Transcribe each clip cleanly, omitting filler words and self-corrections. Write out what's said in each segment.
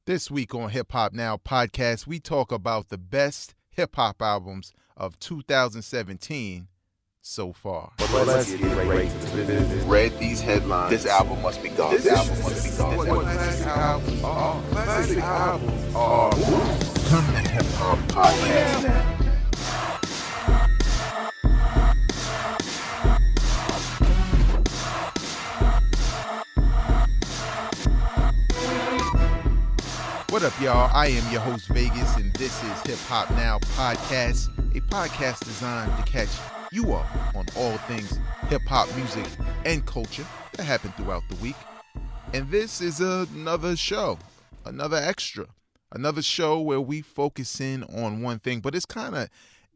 This week on Hip Hop Now podcast, we talk about the best hip hop albums of 2017 so far. But let's get right to the business. Read these headlines. This album must be gone. This album must be gone. What classic albums are. Classic albums are. Come to Hip Hop Podcast. What up, y'all? I am your host, Vegas, and this is Hip Hop Now Podcast, a podcast designed to catch you up on all things hip hop music and culture that happen throughout the week. And this is another show, another extra, another show where we focus in on one thing, but it's kind of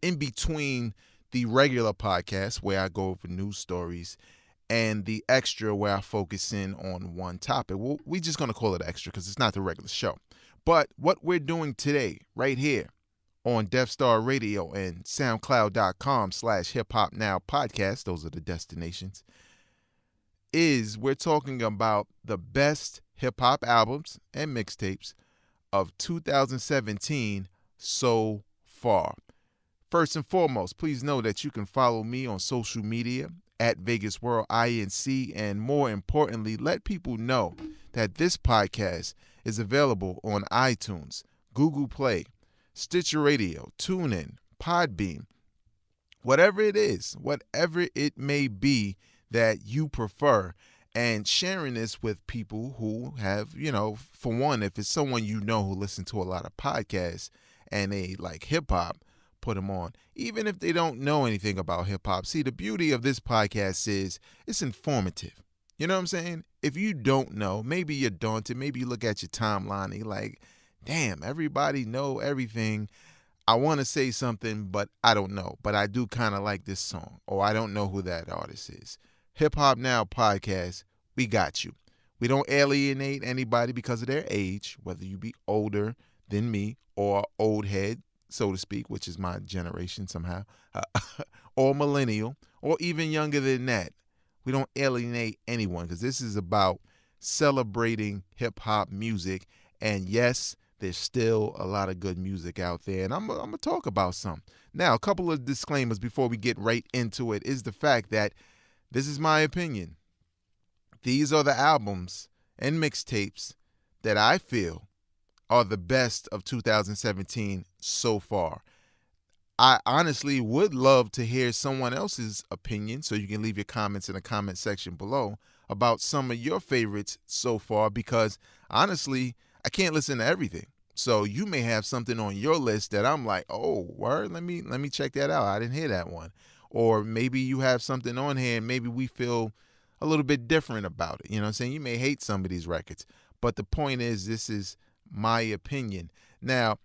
in between the regular podcast where I go over news stories and the extra where I focus in on one topic. Well, we're just going to call it extra because it's not the regular show. But what we're doing today, right here on Death Star Radio and SoundCloud.com/Hip Hop Now Podcast, those are the destinations, is we're talking about the best hip hop albums and mixtapes of 2017 so far. First and foremost, please know that you can follow me on social media at Vegas World INC, and more importantly, let people know that this podcast is available on iTunes, Google Play, Stitcher Radio, TuneIn, Podbean, whatever it is, whatever it may be that you prefer, and sharing this with people who have, for one, if it's someone you know who listens to a lot of podcasts and they like hip hop, put them on. Even if they don't know anything about hip hop. See, the beauty of this podcast is it's informative. You know what I'm saying? If you don't know, maybe you're daunted. Maybe you look at your timeline and you're like, damn, everybody know everything. I want to say something, but I don't know. But I do kind of like this song, or I don't know who that artist is. Hip Hop Now Podcast, we got you. We don't alienate anybody because of their age, whether you be older than me or old head, so to speak, which is my generation somehow, or millennial, or even younger than that. We don't alienate anyone because this is about celebrating hip-hop music. And yes, there's still a lot of good music out there, and I'm going to talk about some. Now, a couple of disclaimers before we get right into it is the fact that this is my opinion. These are the albums and mixtapes that I feel are the best of 2017 so far. I honestly would love to hear someone else's opinion, so you can leave your comments in the comment section below about some of your favorites so far, because honestly, I can't listen to everything. So you may have something on your list that I'm like, oh, word, let me check that out. I didn't hear that one. Or maybe you have something on here and maybe we feel a little bit different about it. You know what I'm saying? You may hate some of these records, but the point is, this is my opinion. Now,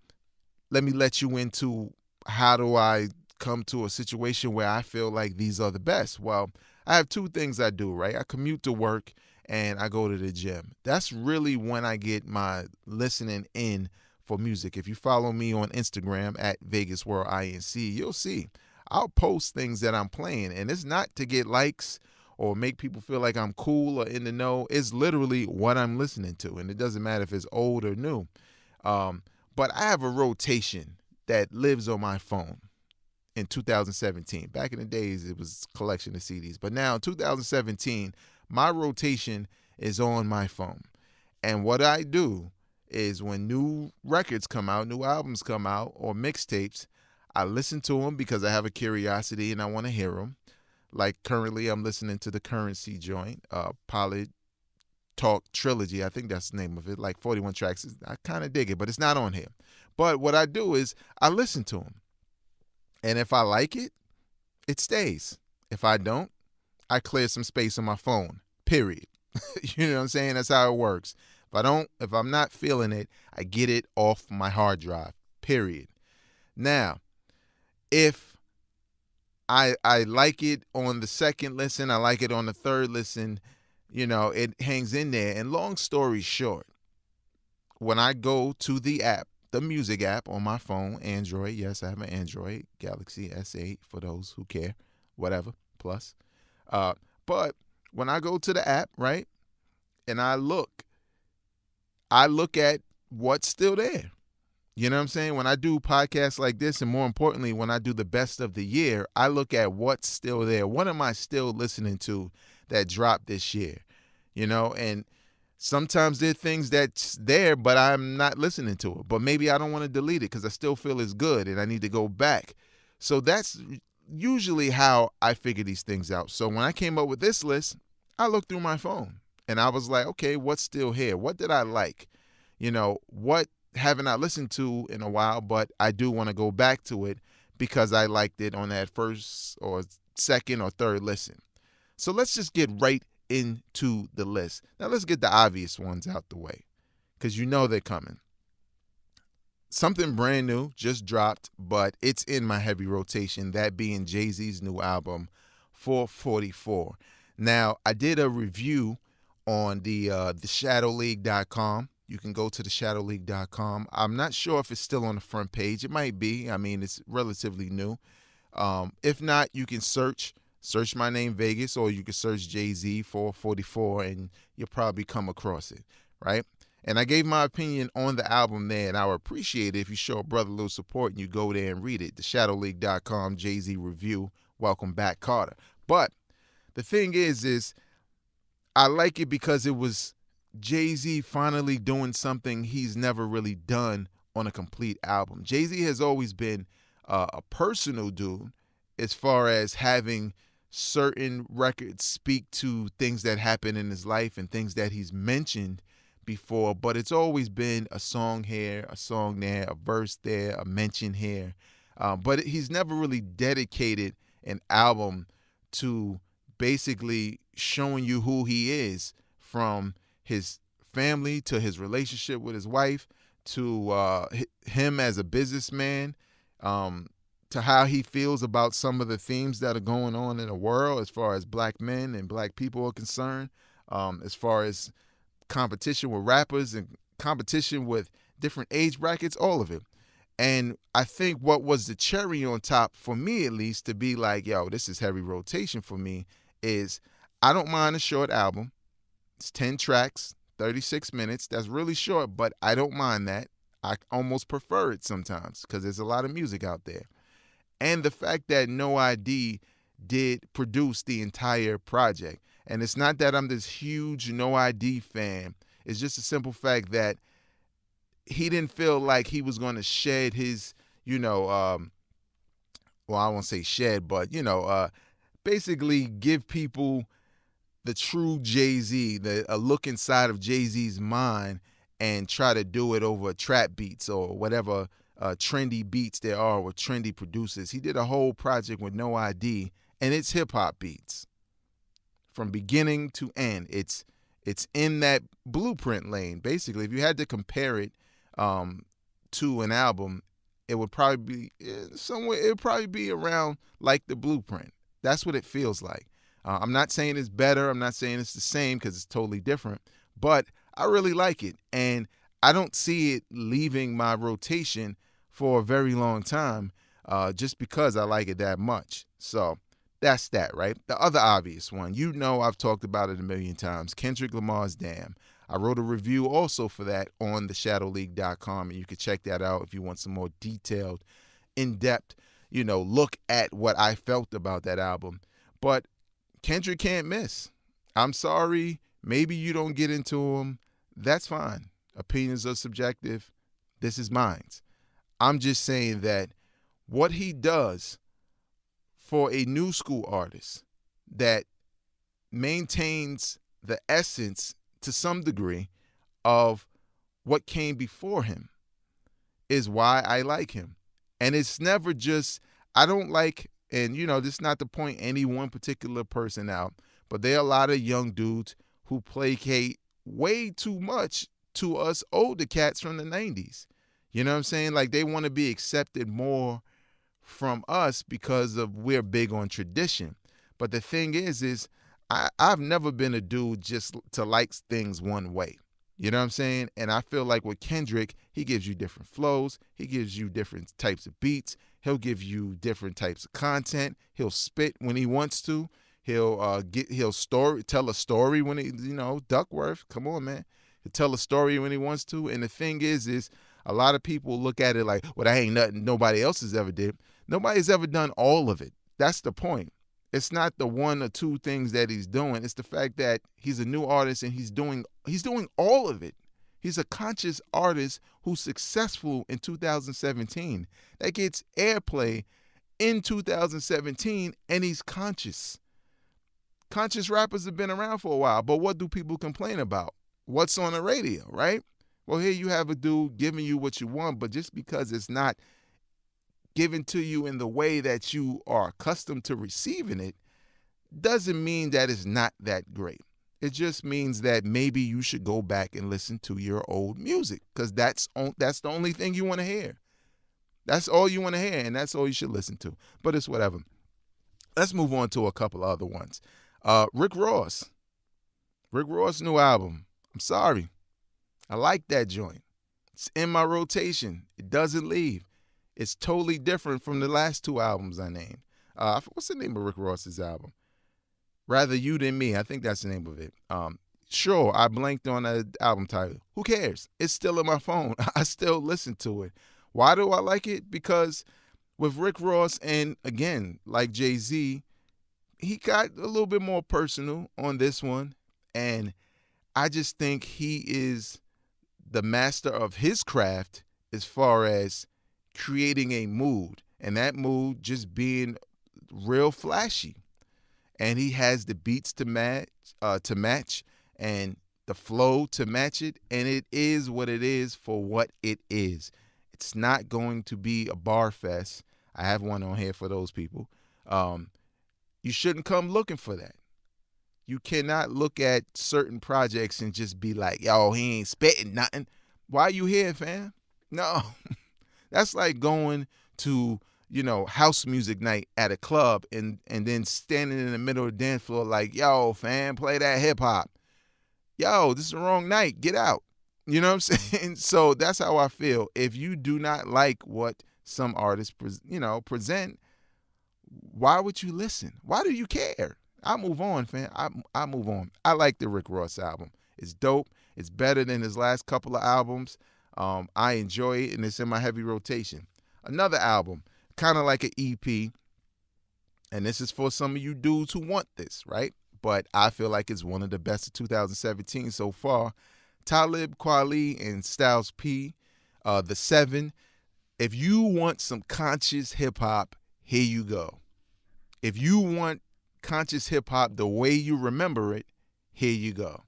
let me let you into how do I come to a situation where I feel like these are the best. Well, I have two things I do, right? I commute to work and I go to the gym. That's really when I get my listening in for music. If you follow me on Instagram at Vegas World INC, you'll see I'll post things that I'm playing, and it's not to get likes or make people feel like I'm cool or in the know. It's literally what I'm listening to, and it doesn't matter if it's old or new. But I have a rotation that lives on my phone in 2017. Back in the days, it was a collection of CDs. But now in 2017, my rotation is on my phone. And what I do is when new records come out, new albums come out, or mixtapes, I listen to them because I have a curiosity and I want to hear them. Like currently, I'm listening to the Currency joint, Poly Talk Trilogy. I think that's the name of it, like 41 tracks. I kind of dig it, but it's not on here. But what I do is I listen to them. And if I like it, it stays. If I don't, I clear some space on my phone, period. You know what I'm saying? That's how it works. If I'm not feeling it, I get it off my hard drive, period. Now, if I like it on the second listen, I like it on the third listen, it hangs in there. And long story short, when I go to the app, the music app on my phone, Android. Yes, I have an Android, Galaxy S8 for those who care, whatever, plus. But when I go to the app, right, and I look at what's still there. You know what I'm saying? When I do podcasts like this, and more importantly, when I do the best of the year, I look at what's still there. What am I still listening to that dropped this year? And sometimes there are things that's there, but I'm not listening to it. But maybe I don't want to delete it because I still feel it's good and I need to go back. So that's usually how I figure these things out. So when I came up with this list, I looked through my phone and I was like, okay, what's still here? What did I like? What haven't I listened to in a while, but I do want to go back to it because I liked it on that first or second or third listen. So let's just get right into the list. Now let's get the obvious ones out the way because they're coming. Something brand new just dropped, but it's in my heavy rotation, that being JayZ's new album, 444. Now, I did a review on the shadowleague.com. You can go to the shadowleague.com. I'm not sure if it's still on the front page. It might be. I mean, it's relatively new. If not, you can search my name, Vegas, or you can search JayZ 444, and you'll probably come across it, right? And I gave my opinion on the album there, and I would appreciate it if you show a brother a little support and you go there and read it. The shadowleague.com JayZ review. Welcome back, Carter. But the thing is I like it because it was JayZ finally doing something he's never really done on a complete album. JayZ has always been a personal dude as far as having certain records speak to things that happen in his life and things that he's mentioned before, but it's always been a song here, a song there, a verse there, a mention here. But he's never really dedicated an album to basically showing you who he is, from his family to his relationship with his wife to him as a businessman, to how he feels about some of the themes that are going on in the world as far as black men and black people are concerned, as far as competition with rappers and competition with different age brackets, all of it. And I think what was the cherry on top, for me at least, to be like, yo, this is heavy rotation for me, is I don't mind a short album. It's 10 tracks, 36 minutes. That's really short, but I don't mind that. I almost prefer it sometimes because there's a lot of music out there. And the fact that No ID did produce the entire project. And it's not that I'm this huge No ID fan. It's just a simple fact that he didn't feel like he was going to shed his, well, I won't say shed, but, basically give people the true JayZ, a look inside of JayZ's mind, and try to do it over trap beats or whatever trendy beats there are with trendy producers. He did a whole project with No ID, and it's hip-hop beats. From beginning to end, it's in that blueprint lane. Basically, if you had to compare it to an album, it would probably be somewhere. It would probably be around like the blueprint. That's what it feels like. I'm not saying it's better. I'm not saying it's the same because it's totally different. But I really like it, and I don't see it leaving my rotation for a very long time, just because I like it that much. So that's that, right? The other obvious one, I've talked about it a million times, Kendrick Lamar's Damn. I wrote a review also for that on theshadowleague.com, and you can check that out if you want some more detailed, in-depth, look at what I felt about that album. But Kendrick can't miss. I'm sorry. Maybe you don't get into him. That's fine. Opinions are subjective. This is mine. I'm just saying that what he does for a new school artist that maintains the essence to some degree of what came before him is why I like him. And it's never just, I don't like, and this is not to point any one particular person out, but there are a lot of young dudes who placate way too much to us older cats from the 90s. You know what I'm saying? Like, they want to be accepted more from us because of we're big on tradition. But the thing is I've never been a dude just to like things one way. You know what I'm saying? And I feel like with Kendrick, he gives you different flows. He gives you different types of beats. He'll give you different types of content. He'll spit when he wants to. He'll tell a story when he, Duckworth, come on, man. to tell a story when he wants to. And the thing is a lot of people look at it like, well, that ain't nothing nobody else has ever did. Nobody's ever done all of it. That's the point. It's not the one or two things that he's doing. It's the fact that he's a new artist and he's doing all of it. He's a conscious artist who's successful in 2017. That gets airplay in 2017, and he's conscious. Conscious rappers have been around for a while, but what do people complain about? What's on the radio, right? Well, here you have a dude giving you what you want, but just because it's not given to you in the way that you are accustomed to receiving it, doesn't mean that it's not that great. It just means that maybe you should go back and listen to your old music, because that's the only thing you want to hear. That's all you want to hear, and that's all you should listen to. But it's whatever. Let's move on to a couple other ones. Rick Ross. Rick Ross' new album. I'm sorry. I like that joint. It's in my rotation. It doesn't leave. It's totally different from the last two albums I named. What's the name of Rick Ross's album? Rather You Than Me. I think that's the name of it. Sure, I blanked on the album title. Who cares? It's still in my phone. I still listen to it. Why do I like it? Because with Rick Ross, and again, like JayZ, he got a little bit more personal on this one. And I just think he is the master of his craft as far as creating a mood. And that mood just being real flashy. And he has the beats to match and the flow to match it. And it is what it is for what it is. It's not going to be a bar fest. I have one on here for those people. You shouldn't come looking for that. You cannot look at certain projects and just be like, yo, he ain't spitting nothing. Why are you here, fam? No. That's like going to, house music night at a club and then standing in the middle of the dance floor like, yo, fam, play that hip hop. Yo, this is the wrong night. Get out. You know what I'm saying? So that's how I feel. If you do not like what some artists, present, why would you listen? Why do you care? I move on, fam. I move on. I like the Rick Ross album. It's dope. It's better than his last couple of albums. I enjoy it, and it's in my heavy rotation. Another album, kind of like an EP, and this is for some of you dudes who want this, right? But I feel like it's one of the best of 2017 so far. Talib Kweli and Styles P, The 7. If you want some conscious hip-hop, here you go. If you want conscious hip-hop the way you remember it, here you go.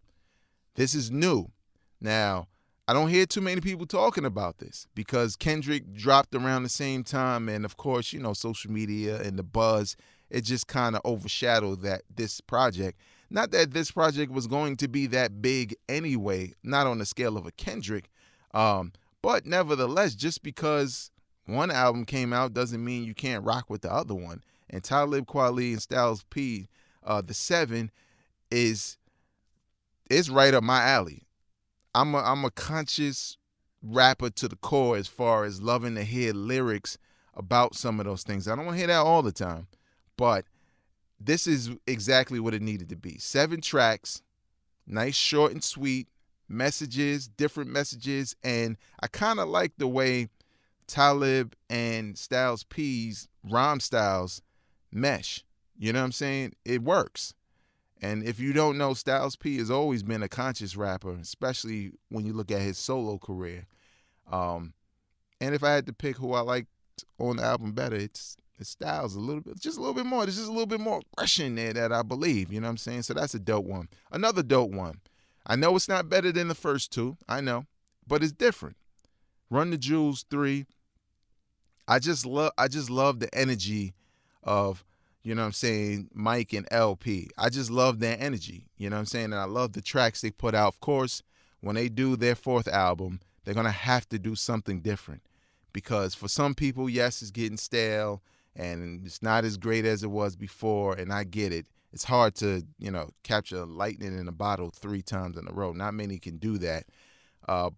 This is new. Now, I don't hear too many people talking about this because Kendrick dropped around the same time, and of course, social media and the buzz, it just kind of overshadowed this project. Not that this project was going to be that big anyway, not on the scale of a Kendrick, but nevertheless, just because one album came out doesn't mean you can't rock with the other one. And Talib Kweli and Styles P, The 7, is right up my alley. I'm a conscious rapper to the core as far as loving to hear lyrics about some of those things. I don't want to hear that all the time, but this is exactly what it needed to be. 7 tracks, nice, short and sweet, messages, different messages, and I kind of like the way Talib and Styles P's rhyme styles mesh. You know what I'm saying? It works. And if you don't know, Styles P has always been a conscious rapper, especially when you look at his solo career. And if I had to pick who I liked on the album better, it's Styles a little bit, just a little bit more. There's just a little bit more aggression there that I believe, you know what I'm saying? So that's a dope one. Another dope one. I know it's not better than the first two, I know, but it's different. Run the Jewels 3. I just love the energy of, you know what I'm saying, Mike and LP. I just love their energy, you know what I'm saying? And I love the tracks they put out. Of course, when they do their 4th album, they're going to have to do something different. Because for some people, yes, it's getting stale and it's not as great as it was before, and I get it. It's hard to, capture lightning in a bottle 3 times in a row. Not many can do that.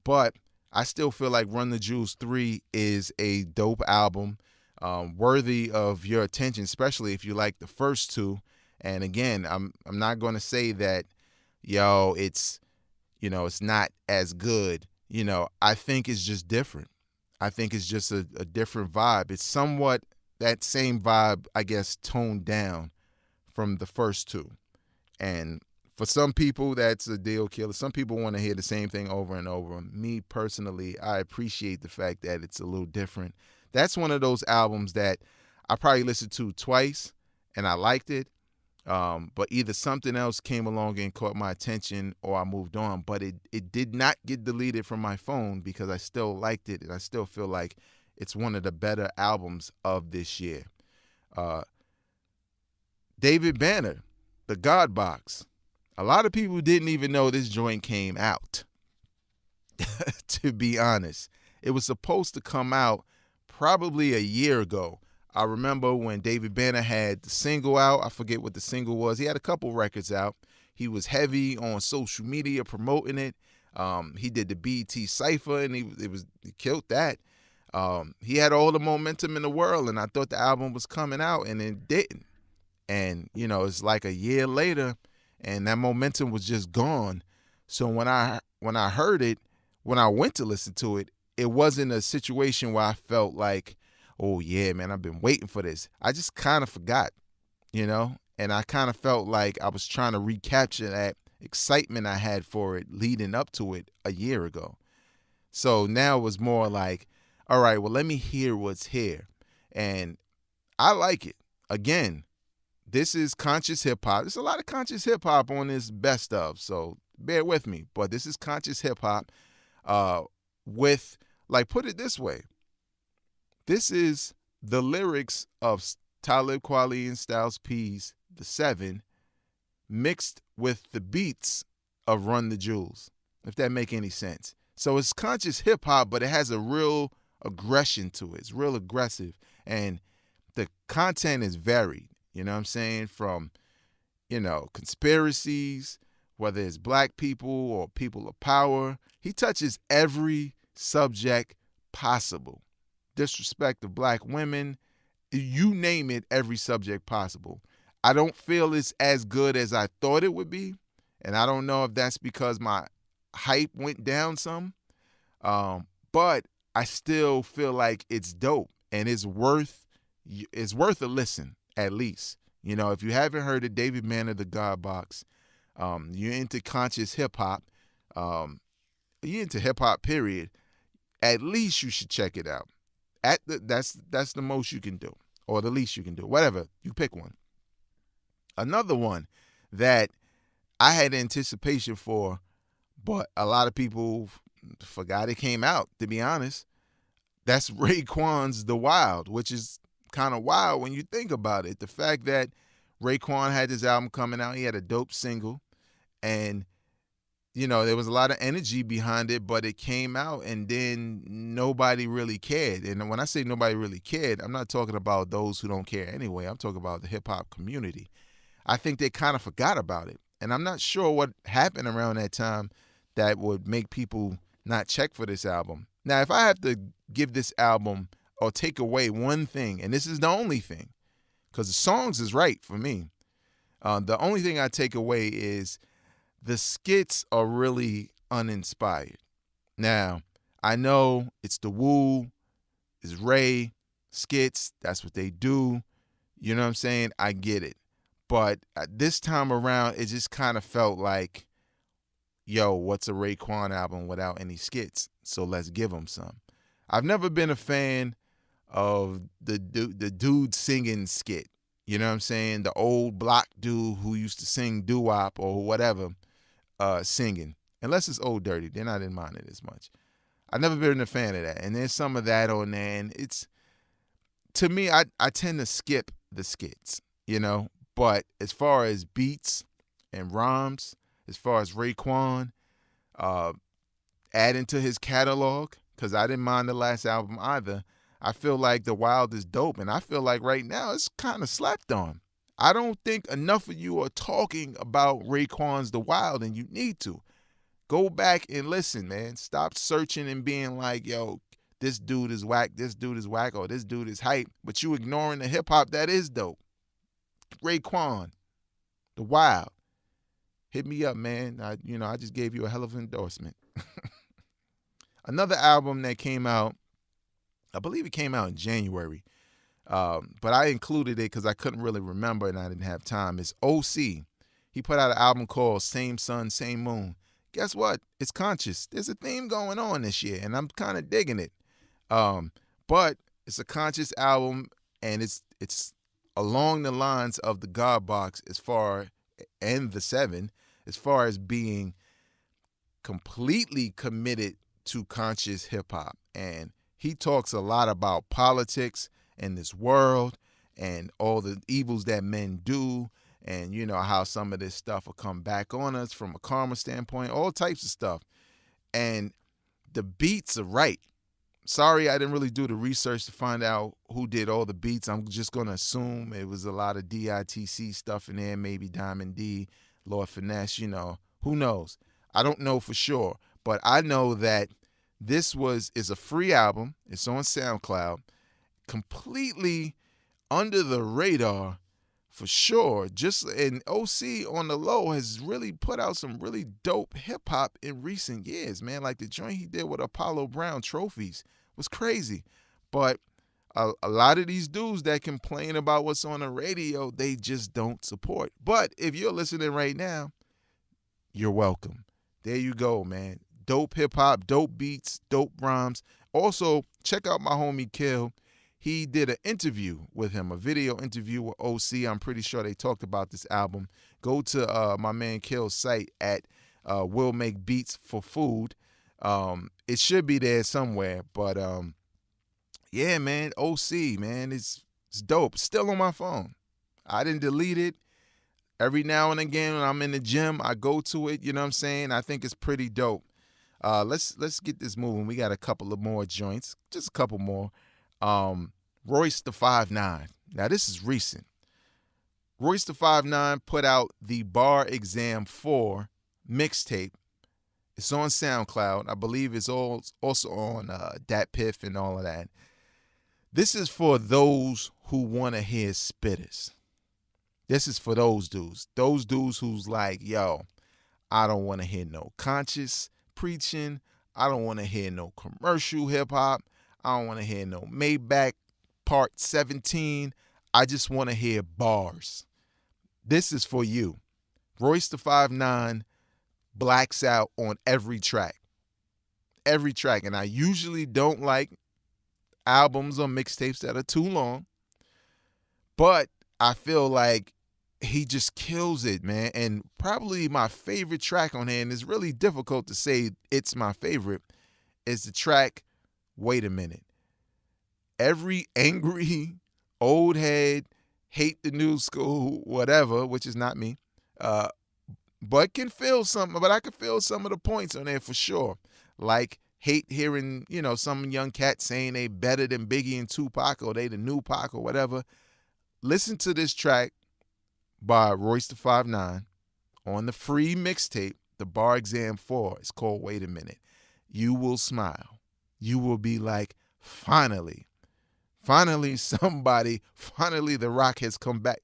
But I still feel like Run the Jewels 3 is a dope album, worthy of your attention, especially if you like the first 2. And again, I'm not going to say that, it's, it's not as good. I think it's just different. I think it's just a different vibe. It's somewhat that same vibe, I guess, toned down from the first two. And for some people, that's a deal killer. Some people want to hear the same thing over and over. Me personally, I appreciate the fact that it's a little different. That's one of those albums that I probably listened to twice and I liked it. But either something else came along and caught my attention or I moved on. But it did not get deleted from my phone because I still liked it and I still feel like it's one of the better albums of this year. David Banner, The God Box. A lot of people didn't even know this joint came out, to be honest. It was supposed to come out probably a year ago. I remember when David Banner had the single out. I forget what the single was. He had a couple records out. He was heavy on social media promoting it. He did the BET Cypher, and he killed that. He had all the momentum in the world, and I thought the album was coming out, and it didn't. And, it's like a year later, and that momentum was just gone. So when I heard it, when I went to listen to it, it wasn't a situation where I felt like, oh, yeah, man, I've been waiting for this. I just kind of forgot, and I kind of felt like I was trying to recapture that excitement I had for it leading up to it a year ago. So now it was more like, all right, well, let me hear what's here. And I like it. Again, this is conscious hip hop. There's a lot of conscious hip hop on this best of, so bear with me. But this is conscious hip hop with, like, put it this way. This is the lyrics of Talib Kweli and Styles P's The Seven mixed with the beats of Run the Jewels, if that make any sense. So it's conscious hip hop, but it has a real aggression to it. It's real aggressive. And the content is varied. You know what I'm saying? From, conspiracies, whether it's black people or people of power. He touches every subject possible. Disrespect of black women, you name it, every subject possible. I don't feel it's as good as I thought it would be, and I don't know if that's because my hype went down some, but I still feel like it's dope, and it's worth a listen, at least. If you haven't heard it, David Banner, The God Box, you're into conscious hip-hop, you're into hip-hop, period, at least you should check it out. That's the most you can do, or the least you can do. Whatever, you pick one. Another one that I had anticipation for, but a lot of people forgot it came out, to be honest. That's Raekwon's The Wild, which is kind of wild when you think about it. The fact that Raekwon had his album coming out, he had a dope single, and there was a lot of energy behind it, but it came out and then nobody really cared. And when I say nobody really cared, I'm not talking about those who don't care anyway. I'm talking about the hip-hop community. I think they kind of forgot about it. And I'm not sure what happened around that time that would make people not check for this album. Now, if I have to give this album or take away one thing, and this is the only thing, because the songs is right for me, the only thing I take away is the skits are really uninspired. Now, I know it's the Wu, it's Ray, skits, that's what they do. You know what I'm saying? I get it. But this time around, it just kind of felt like, yo, what's a Raekwon album without any skits? So let's give him some. I've never been a fan of the dude singing skit. You know what I'm saying? The old block dude who used to sing doo-wop or whatever. Singing, unless it's Old Dirty, then I didn't mind it as much. I've never been a fan of that, and there's some of that on there, and it's, to me, I tend to skip the skits, but as far as beats and rhymes, as far as Raekwon adding to his catalog, because I didn't mind the last album either, I feel like The Wild is dope, and I feel like right now it's kind of slept on. I don't think enough of you are talking about Raekwon's The Wild, and you need to. Go back and listen, man. Stop searching and being like, yo, this dude is whack, or this dude is hype, but you ignoring the hip-hop that is dope. Raekwon, The Wild. hit me up, man. I just gave you a hell of an endorsement. Another album that came out, I believe it came out in January, but I included it because I couldn't really remember and I didn't have time. It's OC. He put out an album called Same Sun, Same Moon. Guess what? It's conscious. There's a theme going on this year, and I'm kind of digging it. But it's a conscious album, and it's along the lines of the God Box and the Seven, as far as being completely committed to conscious hip hop. And he talks a lot about politics and this world and all the evils that men do, and how some of this stuff will come back on us from a karma standpoint, all types of stuff. And the beats are right. Sorry, I didn't really do the research to find out who did all the beats. I'm just going to assume it was a lot of DITC stuff in there, maybe Diamond D, Lord Finesse, who knows? I don't know for sure, but I know that this is a free album. It's on SoundCloud, completely under the radar for sure. And OC on the low has really put out some really dope hip hop in recent years, man. Like the joint he did with Apollo Brown, Trophies, was crazy. But a lot of these dudes that complain about what's on the radio, they just don't support. But if you're listening right now, you're welcome. There you go, man. Dope hip hop, dope beats, dope rhymes. Also, check out my homie Kill. He did an interview with him, a video interview with OC. I'm pretty sure they talked about this album. Go to my man Kill's site at Will Make Beats for Food. It should be there somewhere. But yeah, man, OC, man, it's dope. Still on my phone. I didn't delete it. Every now and again when I'm in the gym, I go to it. You know what I'm saying? I think it's pretty dope. Let's get this moving. We got a couple of more joints, just a couple more. Royce the 5'9". Now this is recent. Royce the 5'9" put out the Bar Exam 4 mixtape. It's on SoundCloud. I believe it's also on Dat Piff and all of that. This is for those who want to hear spitters. This is for those dudes. Those dudes who's like, yo, I don't want to hear no conscious preaching. I don't want to hear no commercial hip hop. I don't want to hear no Maybach Part 17. I just want to hear bars. This is for you. Royce the 5'9" blacks out on every track. Every track. And I usually don't like albums or mixtapes that are too long. But I feel like he just kills it, man. And probably my favorite track on here, and it's really difficult to say it's my favorite, is the track Wait a Minute. Every angry old head, hate the new school, whatever, which is not me, but can feel something. But I can feel some of the points on there for sure. Like hate hearing, some young cat saying they better than Biggie and Tupac, or they the new Pac or whatever. Listen to this track by Royce the 5'9" on the free mixtape, the Bar Exam 4. It's called Wait a Minute. You will smile. You will be like, finally somebody, finally The Rock has come back.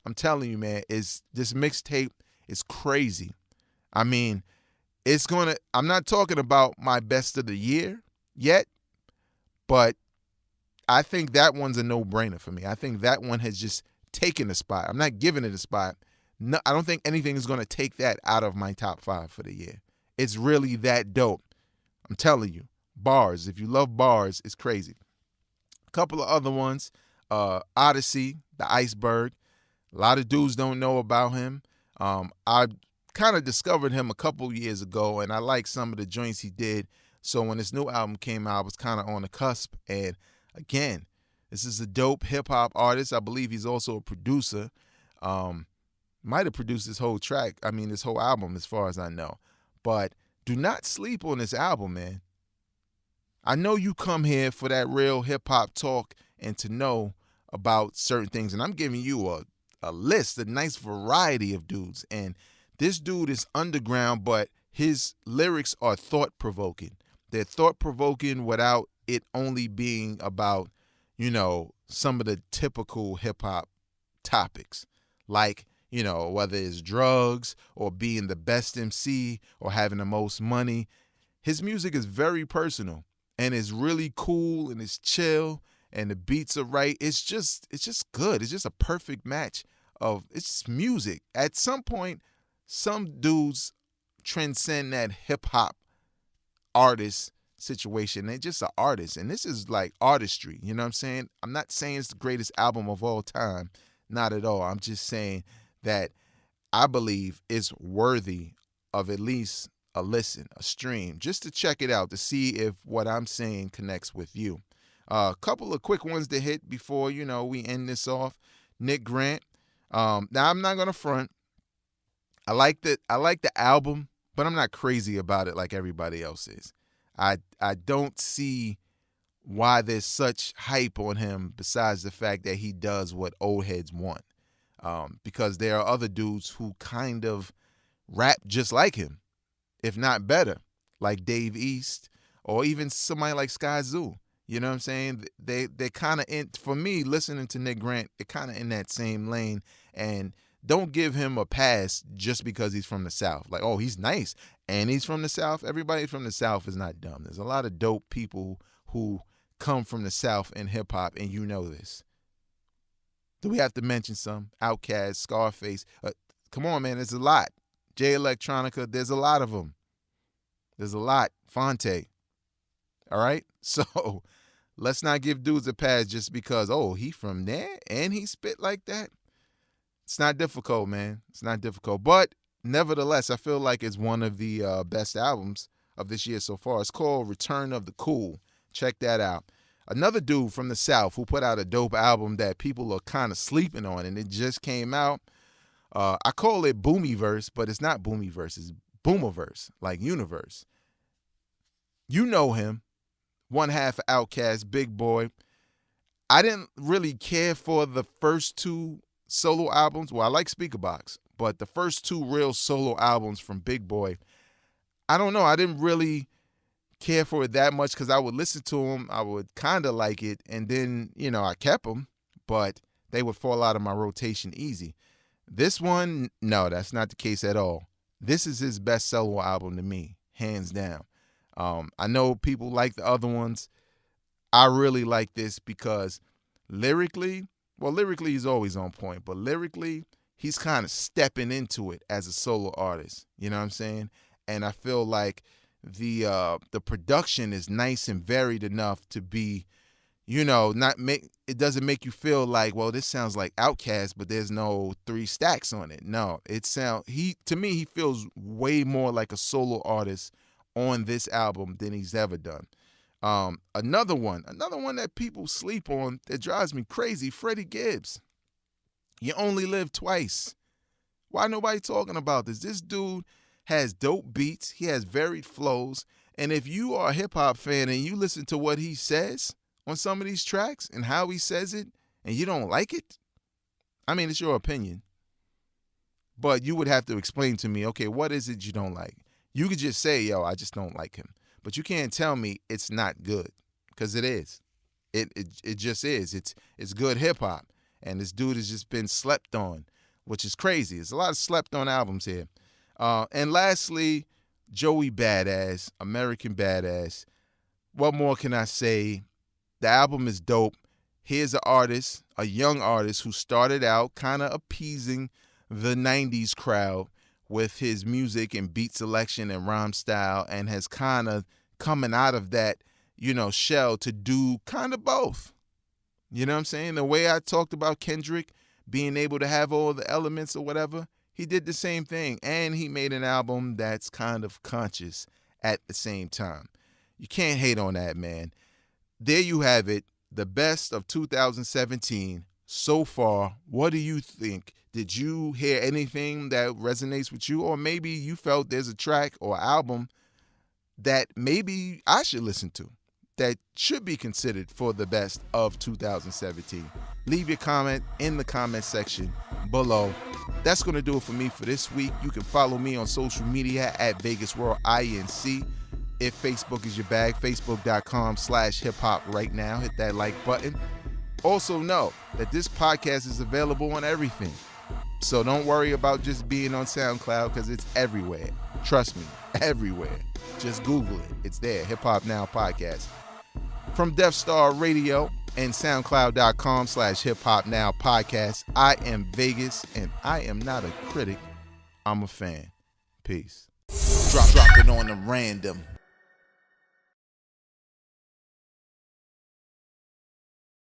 I'm telling you, man, this mixtape is crazy. I mean, I'm not talking about my best of the year yet, but I think that one's a no-brainer for me. I think that one has just taken a spot. I'm not giving it a spot. No, I don't think anything is going to take that out of my top 5 for the year. It's really that dope. I'm telling you. Bars. If you love bars, it's crazy. A couple of other ones. Odyssey, the Iceberg. A lot of dudes don't know about him. I kind of discovered him a couple years ago, and I like some of the joints he did. So when this new album came out, I was kind of on the cusp. And again, this is a dope hip-hop artist. I believe he's also a producer. Might have produced this whole album as far as I know. But do not sleep on this album, man. I know you come here for that real hip-hop talk and to know about certain things. And I'm giving you a list, a nice variety of dudes. And this dude is underground, but his lyrics are thought-provoking. They're thought-provoking without it only being about, some of the typical hip-hop topics. Like, whether it's drugs or being the best MC or having the most money. His music is very personal and it's really cool and it's chill and the beats are right. It's just good. It's just a perfect match of it's music. At some point, some dudes transcend that hip hop artist situation. They're just an artist. And this is like artistry. You know what I'm saying? I'm not saying it's the greatest album of all time. Not at all. I'm just saying that I believe it's worthy of at least a listen, a stream, just to check it out, to see if what I'm saying connects with you. A couple of quick ones to hit before, we end this off. Nick Grant. Now, I'm not going to front. I like the album, but I'm not crazy about it like everybody else is. I don't see why there's such hype on him besides the fact that he does what old heads want. Because there are other dudes who kind of rap just like him, if not better, like Dave East or even somebody like Sky Zoo. You know what I'm saying? They kind of, for me, listening to Nick Grant, they're kind of in that same lane. And don't give him a pass just because he's from the South. Like, oh, he's nice and he's from the South. Everybody from the South is not dumb. There's a lot of dope people who come from the South in hip-hop, and you know this. Do we have to mention some? Outkast, Scarface. Come on, man. There's a lot. Jay Electronica, there's a lot of them. There's a lot. Fonte. All right? So let's not give dudes a pass just because, oh, he from there and he spit like that. It's not difficult, man. It's not difficult. But nevertheless, I feel like it's one of the best albums of this year so far. It's called Return of the Cool. Check that out. Another dude from the South who put out a dope album that people are kind of sleeping on, and it just came out. I call it Boomyverse, but it's not Boomyverse. It's Boomerverse, like Universe. You know him. One half of Outkast, Big Boy. I didn't really care for the first two solo albums. Well, I like Speakerbox, but the first two real solo albums from Big Boy, I don't know. I didn't really care for it that much because I would listen to them. I would kind of like it, and then, I kept them, but they would fall out of my rotation easy. This one, no, that's not the case at all. This is his best solo album to me, hands down. I know people like the other ones. I really like this because lyrically he's always on point, but lyrically, he's kind of stepping into it as a solo artist. You know what I'm saying? And I feel like the production is nice and varied enough to be, it doesn't make you feel like, well, this sounds like Outkast, but there's no 3 stacks on it. No, to me, he feels way more like a solo artist on this album than he's ever done. Another one that people sleep on that drives me crazy, Freddie Gibbs. You only live twice. Why nobody talking about this? This dude has dope beats. He has varied flows. And if you are a hip-hop fan and you listen to what he says on some of these tracks and how he says it and you don't like it, I mean, it's your opinion. But you would have to explain to me, okay, what is it you don't like? You could just say, yo, I just don't like him. But you can't tell me it's not good, because it is. It just is. It's good hip-hop. And this dude has just been slept on, which is crazy. There's a lot of slept-on albums here. And lastly, Joey Badass, American Badass. What more can I say? The album is dope. Here's an artist, a young artist who started out kind of appeasing the 90s crowd with his music and beat selection and rhyme style, and has kind of coming out of that, shell to do kind of both. You know what I'm saying? The way I talked about Kendrick being able to have all the elements or whatever, he did the same thing, and he made an album that's kind of conscious at the same time. You can't hate on that, man. There you have it, the best of 2017 so far. What do you think? Did you hear anything that resonates with you? Or maybe you felt there's a track or album that maybe I should listen to that should be considered for the best of 2017. Leave your comment in the comment section below. That's going to do it for me for this week. You can follow me on social media at Vegas World INC. If Facebook is your bag, facebook.com/hiphop right now. Hit that like button. Also know that this podcast is available on everything. So don't worry about just being on SoundCloud because it's everywhere. Trust me, everywhere. Just Google it. It's there, Hip Hop Now Podcast. From Death Star Radio and SoundCloud.com/Hip Hop Now Podcast, I am Vegas, and I am not a critic. I'm a fan. Peace. Drop it on the random.